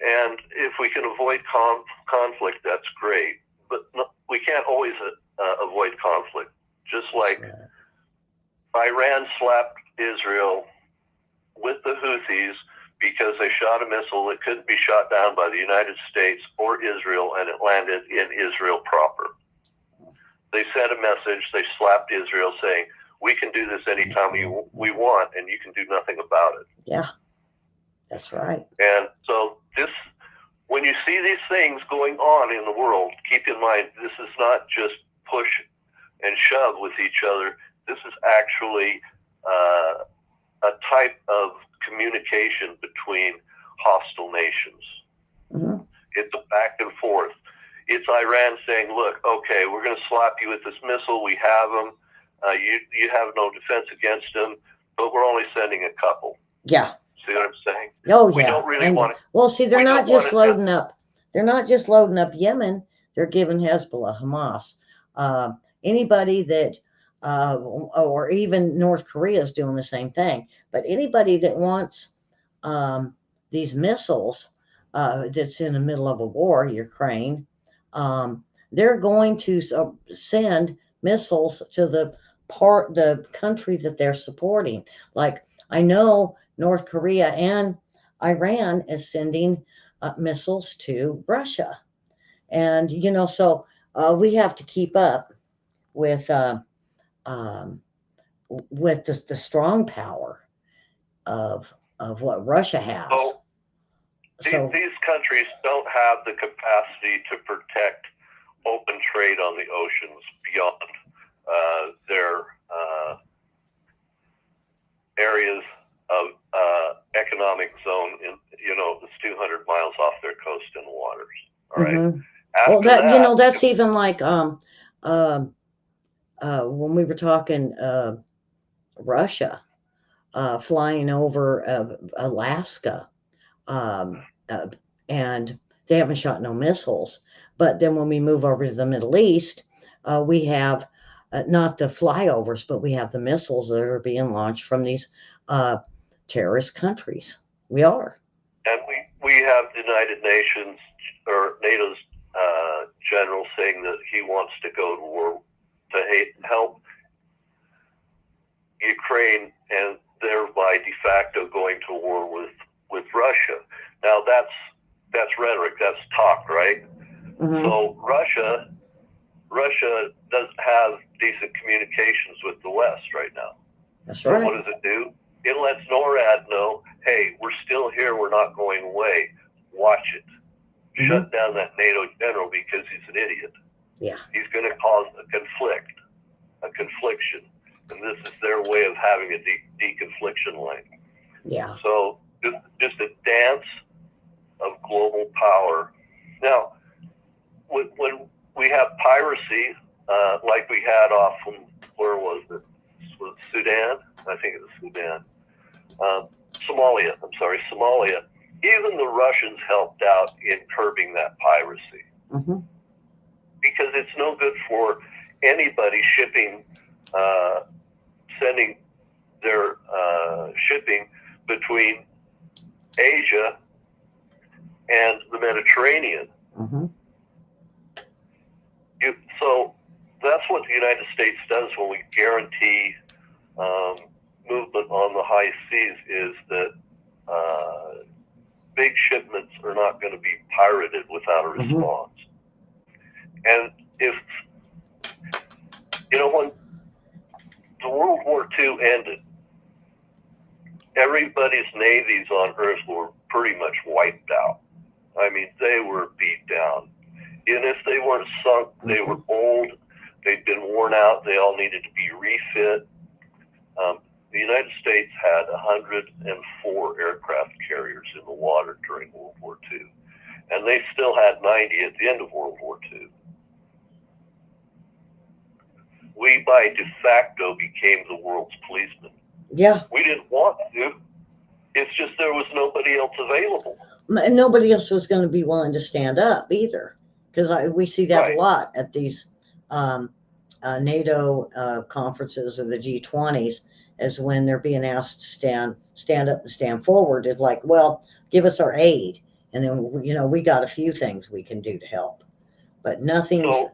B: And if we can avoid conflict, that's great. But we can't always avoid conflict. Just like Iran slapped Israel with the Houthis because they shot a missile that couldn't be shot down by the United States or Israel, and it landed in Israel proper. They sent a message, they slapped Israel saying, we can do this anytime we want, and you can do nothing about it.
A: Yeah, that's right.
B: And so when you see these things going on in the world, keep in mind, this is not just push and shove with each other. This is actually a type of communication between hostile nations. It's a back and forth. It's Iran saying, look, okay, we're going to slap you with this missile. We have them. You have no defense against them, but we're only sending a couple.
A: Yeah.
B: See what I'm saying?
A: Oh, yeah.
B: We don't really want to.
A: Well, see, they're not just loading up. They're not just loading up Yemen. They're giving Hezbollah, Hamas, anybody that, or even North Korea is doing the same thing. But anybody that wants these missiles that's in the middle of a war, Ukraine, they're going to send missiles to the country that they're supporting. Like, I know North Korea and Iran is sending missiles to Russia. And, you know, so we have to keep up with the strong power of what Russia has. So,
B: these countries don't have the capacity to protect open trade on the oceans beyond their areas of economic zone. That's 200 miles off their coast and waters. All right.
A: mhm. Well,
B: After that,
A: that's even like when we were talking Russia flying over Alaska, um, uh, and they haven't shot no missiles. But then when we move over to the Middle East, we have not the flyovers, but we have the missiles that are being launched from these uh, terrorist countries. We are.
B: and we have the United Nations or NATO's general saying that he wants to go to war to help Ukraine, and thereby de facto going to war with Russia. Now that's rhetoric, that's talk, right?
A: Mm-hmm.
B: So Russia doesn't have decent communications with the West right now.
A: That's
B: So
A: right.
B: what does it do? It lets NORAD know, hey, we're still here, we're not going away. Watch it.
A: Mhm.
B: Shut down that NATO general because he's an idiot.
A: Yeah.
B: He's going to cause a confliction. And this is their way of having a deconfliction line.
A: Yeah.
B: So just a dance of global power. Now, when we have piracy, like we had off from, where was it? Was it Sudan? I think it was Sudan. Somalia. Even the Russians helped out in curbing that piracy.
A: Mm-hmm.
B: Because it's no good for anybody sending their shipping between Asia and the Mediterranean.
A: Mm-hmm.
B: So that's what the United States does when we guarantee movement on the high seas, is that big shipments are not going to be pirated without a response. And if, when the World War II ended, everybody's navies on Earth were pretty much wiped out. I mean, they were beat down. And if they weren't sunk, they were old, they'd been worn out, they all needed to be refit. The United States had 104 aircraft carriers in the water during World War II, and they still had 90 at the end of World War II. We, by de facto, became the world's policeman.
A: Yeah.
B: We didn't want to. It's just there was nobody else available.
A: And nobody else was going to be willing to stand up either, because we see that a lot at these NATO conferences or the G20s, as when they're being asked to stand up and stand forward. It's like, well, give us our aid, and then we got a few things we can do to help, but nothing.
B: So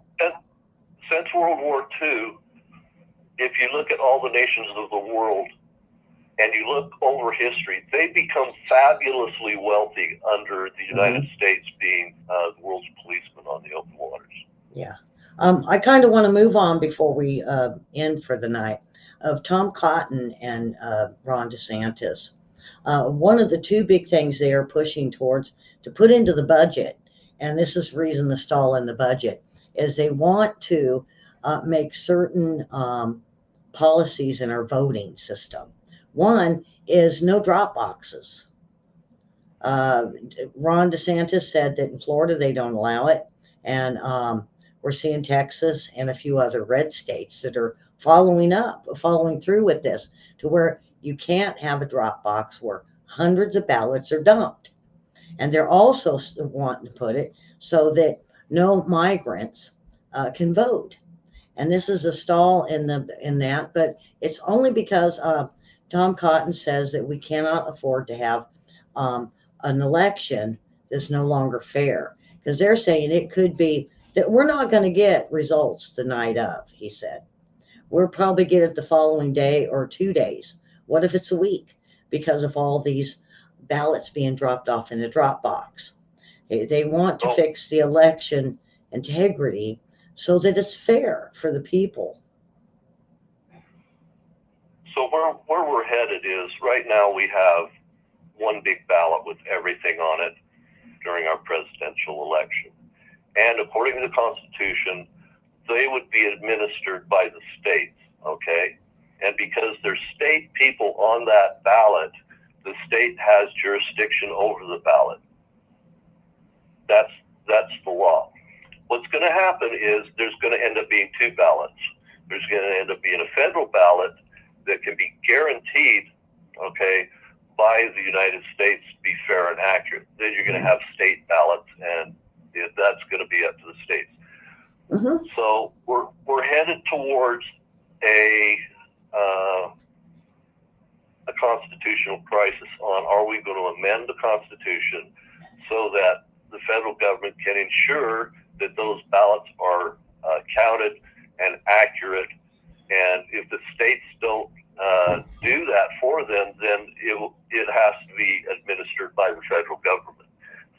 B: since World War II, if you look at all the nations of the world and you look over history, they become fabulously wealthy under the United States being the world's policeman on the open waters.
A: Yeah. I kind of want to move on before we end for the night, of Tom Cotton and Ron DeSantis. One of the two big things they are pushing towards to put into the budget, and this is the reason the stall in the budget, is they want to make certain policies in our voting system. One is no drop boxes. Ron DeSantis said that in Florida they don't allow it, and we're seeing Texas and a few other red states that are following through with this, to where you can't have a drop box where hundreds of ballots are dumped. And they're also wanting to put it so that no migrants can vote. And this is a stall in that, but it's only because Tom Cotton says that we cannot afford to have an election that's no longer fair, because they're saying it could be that we're not going to get results the night of. He said we'll probably get it the following day or 2 days. What if it's a week, because of all these ballots being dropped off in a drop box? They want to fix the election integrity so that it's fair for the people.
B: So where we're headed is, right now we have one big ballot with everything on it, during our presidential election. And according to the Constitution, they would be administered by the states, okay? And because there's state people on that ballot, the state has jurisdiction over the ballot. That's the law. What's going to happen is there's going to end up being two ballots. There's going to end up being a federal ballot that can be guaranteed, okay, by the United States to be fair and accurate. Then you're going to have state ballots, and that's going to be up to the states.
A: Mm-hmm.
B: So we're headed towards a constitutional crisis on, are we going to amend the Constitution so that the federal government can ensure that those ballots are counted and accurate, and if the states don't do that for them, then it has to be administered by the federal government.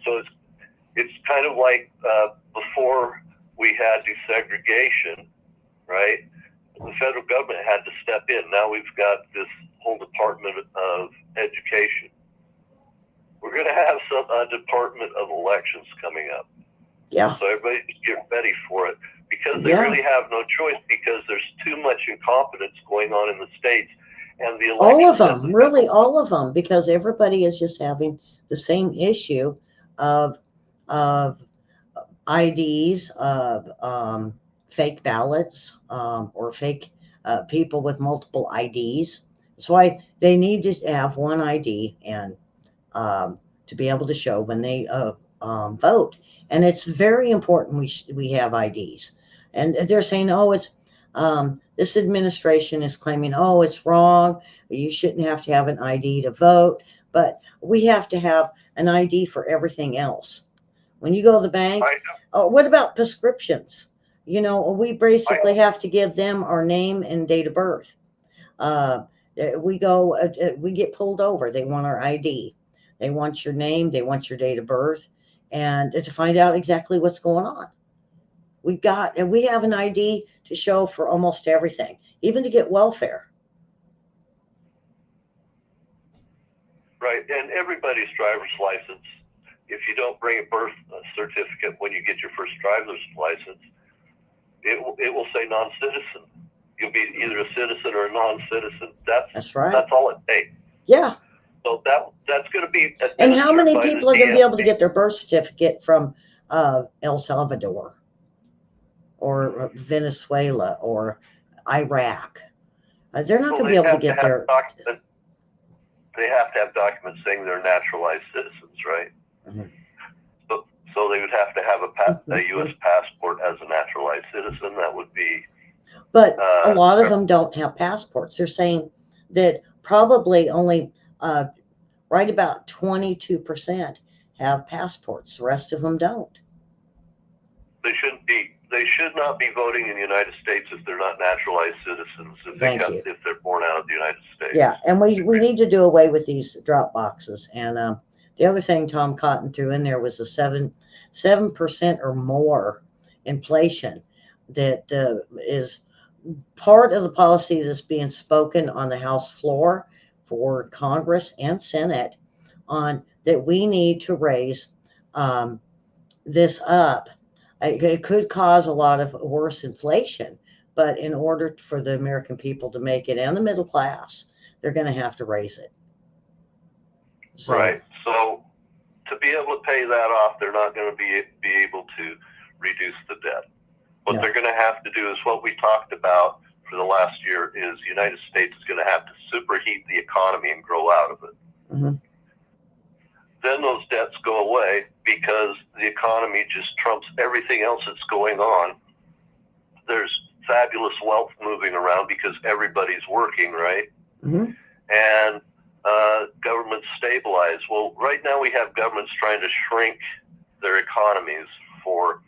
B: So it's kind of like before we had desegregation, right? The federal government had to step in. Now we've got this whole Department of Education. We're going to have a Department of Elections coming up.
A: Yeah.
B: So everybody get ready for it, because they
A: Yeah.
B: really have no choice, because there's too much incompetence going on in the states. And the
A: All of
B: elections
A: them, really all of them, because everybody is just having the same issue of IDs, of fake ballots, or fake people with multiple IDs. That's why they need to have one ID and to be able to show when they vote. And it's very important we have IDs. And they're saying, oh, it's this administration is claiming, oh, it's wrong. You shouldn't have to have an ID to vote. But we have to have an ID for everything else. When you go to the bank, what about prescriptions? You know, we basically have to give them our name and date of birth. We get pulled over. They want our ID. They want your name. They want your date of birth, and to find out exactly what's going on. We have an ID to show for almost everything, even to get welfare.
B: Right, and everybody's driver's license, if you don't bring a birth certificate when you get your first driver's license, it will say non-citizen. You'll be either a citizen or a non-citizen.
A: That's right.
B: That's all it takes.
A: Yeah.
B: So that's going to be.
A: And how many people are going to be able to get their birth certificate from El Salvador or Venezuela or Iraq? They're not going to be able to get their.
B: They have to have documents saying they're naturalized citizens, right?
A: Mm-hmm.
B: So they would have to have a U.S. passport as a naturalized citizen. That would be.
A: But a lot of them don't have passports. They're saying that probably only right about 22% have passports. The rest of them don't.
B: They shouldn't be. They should not be voting in the United States if they're not naturalized citizens. If they're born out of the United States.
A: Yeah, and we need to do away with these drop boxes. And the other thing Tom Cotton threw in there was a 7% or more inflation that is part of the policy that's being spoken on the House floor for Congress and Senate on that we need to raise this up. It could cause a lot of worse inflation, but in order for the American people to make it and the middle class, they're going to have to raise it.
B: So, right. So to be able to pay that off, they're not going to be able to reduce the debt. What they're going to have to do is what we talked about for the last year is the United States is going to have to superheat the economy and grow out of it.
A: Mm-hmm.
B: Then those debts go away because the economy just trumps everything else that's going on. There's fabulous wealth moving around because everybody's working, right?
A: Mm-hmm.
B: And governments stabilize. Well, right now we have governments trying to shrink their economies for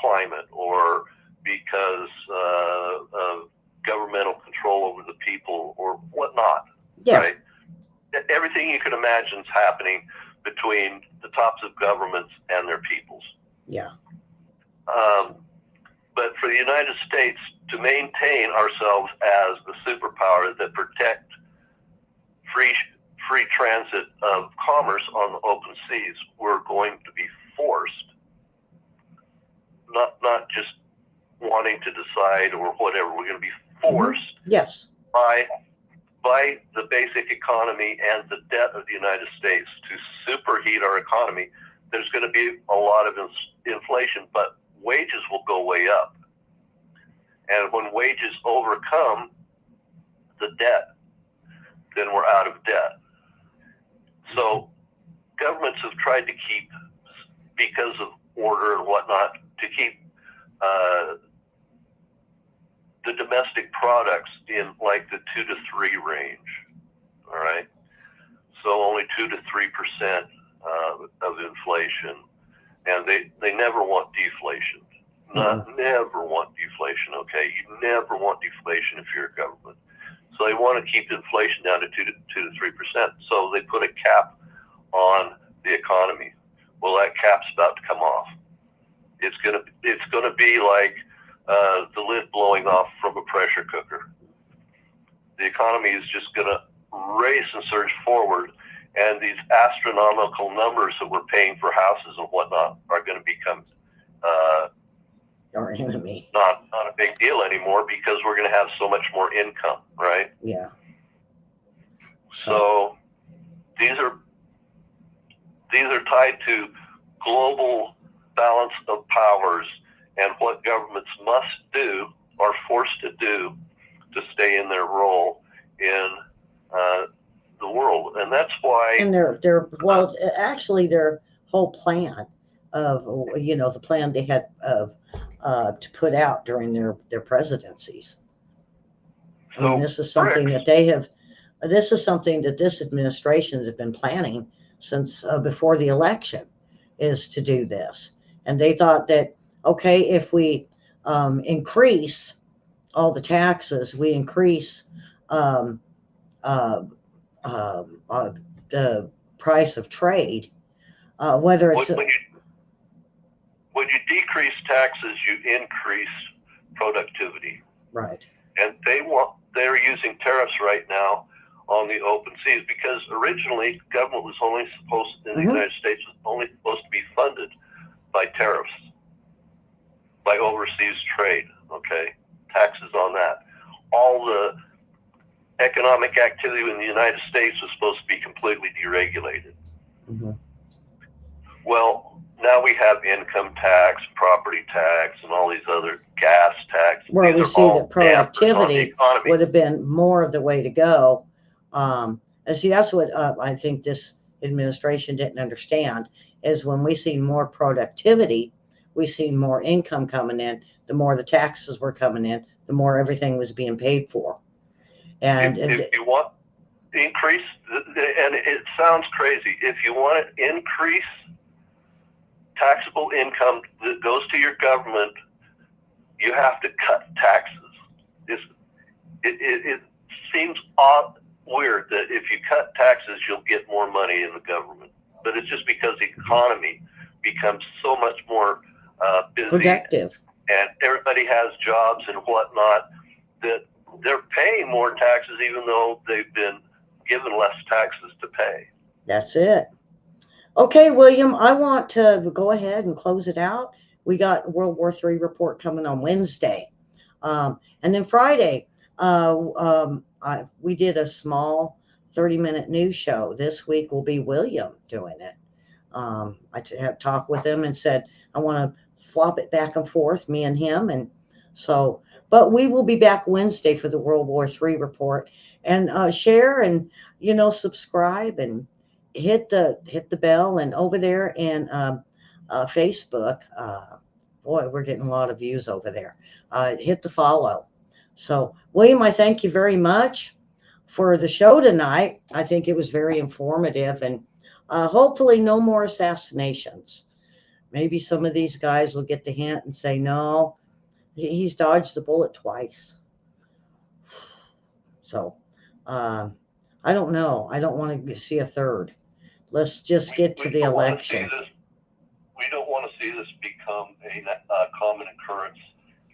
B: climate or because of governmental control over the people or whatnot.
A: Yeah.
B: Right? Everything you can imagine is happening between the tops of governments and their peoples.
A: Yeah.
B: But for the United States to maintain ourselves as the superpower that protect free transit of commerce on the open seas, we're going to be forced, not just wanting to decide or whatever, we're going to be forced
A: Yes.
B: by the basic economy and the debt of the United States to superheat our economy. There's going to be a lot of inflation, but wages will go way up. And when wages overcome the debt, then we're out of debt. So governments have tried to keep, because of order and whatnot, to keep the domestic products in like the 2 to 3 range. All right. So only 2 to 3% of inflation, and they never want deflation. Never want deflation. Okay, you never want deflation if you're a government. So they want to keep inflation down to 2 to 3%. So they put a cap on the economy. Well, that cap's about to come off. It's gonna be like the lid blowing off from a pressure cooker. The economy is just gonna race and surge forward, and these astronomical numbers that we're paying for houses and whatnot are going to become
A: Our enemy.
B: Not a big deal anymore, because we're going to have so much more income, right?
A: Yeah.
B: So these are tied to global balance of powers and what governments must do or forced to do to stay in their role in the world. And that's why.
A: And well, actually their whole plan of, the plan they had of to put out during their presidencies. I mean, this is something that this is something that this administration has been planning since before the election, is to do this. And they thought that, okay, if we increase all the taxes, we increase the price of trade, whether it's
B: when you decrease taxes, you increase productivity.
A: Right.
B: And they're using tariffs right now on the open seas, because originally government was only supposed, in the United States, was only supposed to be funded by tariffs, by overseas trade, okay? Taxes on that. All the economic activity in the United States was supposed to be completely deregulated. Well, now we have income tax, property tax, and all these other gas tax.
A: Where we see that productivity would have been more of the way to go. And see, that's what I think this administration didn't understand, is when we see more productivity, we see more income coming in. The more the taxes were coming in, the more everything was being paid for. And
B: if you want to increase, and it sounds crazy, if you want to increase taxable income that goes to your government, you have to cut taxes. It seems weird that if you cut taxes, you'll get more money in the government. But it's just because the economy becomes so much more busy,
A: productive,
B: and everybody has jobs and whatnot, that they're paying more taxes even though they've been given less taxes to pay.
A: That's it. Okay, William, I want to go ahead and close it out. We got World War III report coming on Wednesday. And then Friday, we did a small 30-minute news show. This week will be William doing it. I had talked with him and said, I want to flop it back and forth, me and him. And so, but we will be back Wednesday for the World War III report. And share and, subscribe and hit the bell. And over there in Facebook, boy, we're getting a lot of views over there. Hit the follow. So, William, I thank you very much for the show tonight. I think it was very informative, and hopefully no more assassinations. Maybe some of these guys will get the hint and say, no, he's dodged the bullet twice. So, I don't know. I don't want to see a third. Let's just get to the election.
B: We don't want to see this become a common occurrence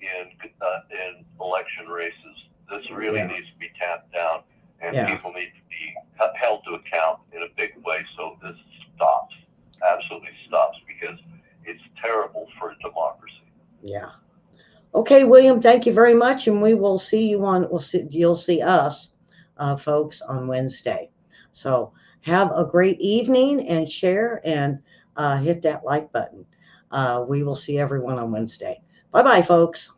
B: in election races. This really needs to be tamped down, and people need to be held to account in a big way. So this stops, absolutely stops, because it's terrible for a democracy.
A: Yeah. Okay, William, thank you very much. And we will see you you'll see us, folks, on Wednesday. So have a great evening and share and hit that like button. We will see everyone on Wednesday. Bye-bye, folks.